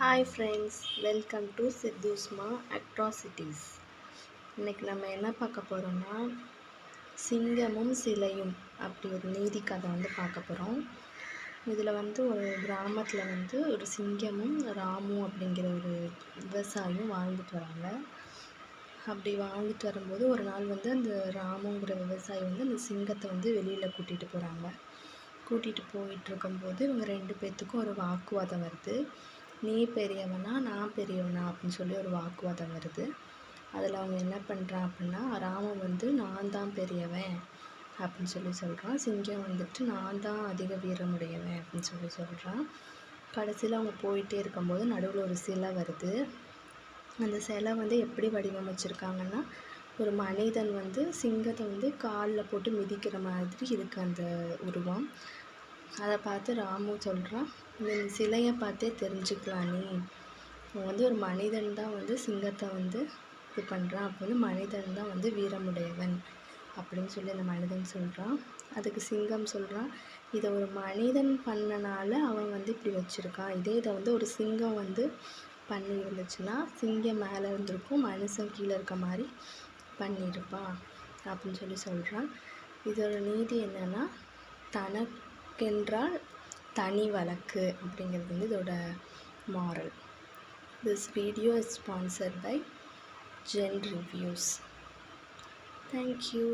Hi friends, welcome to சித்தூஸ்மா atrocities. இன்றைக்கி நம்ம என்ன பார்க்க போகிறோம்னா, சிங்கமும் சிலையும் அப்படி ஒரு நீதி கதை பார்க்க போகிறோம். இதில் ஒரு கிராமத்தில் ஒரு சிங்கமும் ராமு அப்படிங்கிற ஒரு விவசாயியும் வாழ்ந்துட்டு வராங்க. அப்படி வாழ்ந்துட்டு வரும்போது ஒரு நாள் அந்த ராமுங்கிற விவசாயி அந்த சிங்கத்தை வெளியில் கூட்டிகிட்டு போகிறாங்க. கூட்டிகிட்டு போயிட்டு இருக்கும்போது இவங்க 2 பேர்த்துக்கும் ஒரு வாக்குவாதம் வருது. நீ பெரியவனா நான் பெரியவனா அப்படின்னு சொல்லி ஒரு வாக்குவாதம் வருது. அதில் அவங்க என்ன பண்ணுறான் அப்படின்னா, ராமன் நான் தான் பெரியவன் அப்படின்னு சொல்லி சொல்கிறான். சிங்கம் நான் தான் அதிக வீரமுடையவன் அப்படின்னு சொல்லி சொல்கிறான். கடைசியில் அவங்க போயிட்டே இருக்கும்போது நடுவில் ஒரு சிலை வருது. அந்த சிலை எப்படி வடிவமைச்சிருக்காங்கன்னா, ஒரு மனிதன் சிங்கத்தை காலில் போட்டு மிதிக்கிற மாதிரி இருக்குது அந்த உருவம். அதை பார்த்து ராமு சொல்கிறான், இந்த சிலையை பார்த்தே தெரிஞ்சுக்கலாம், நீ ஒரு மனிதன் தான் சிங்கத்தை இது பண்ணுறான். அப்போ மனிதன் தான் வீரமுடையவன் அப்படின்னு சொல்லி அந்த மனிதன் சொல்கிறான். அதுக்கு சிங்கம் சொல்கிறான், இதை ஒரு மனிதன் பண்ணனால அவன் இப்படி வச்சுருக்கான். இதை ஒரு சிங்கம் பண்ணி இருந்துச்சுன்னா சிங்கம் மேலே இருந்திருக்கும், மனுஷன் கீழே இருக்க மாதிரி பண்ணியிருப்பான் அப்படின்னு சொல்லி சொல்கிறான். இதோட நீதி என்னென்னா, தனக்கென்றால் தனி வழக்கு அப்படிங்கிறது இதோட moral. This video is sponsored by Gen Reviews. Thank you.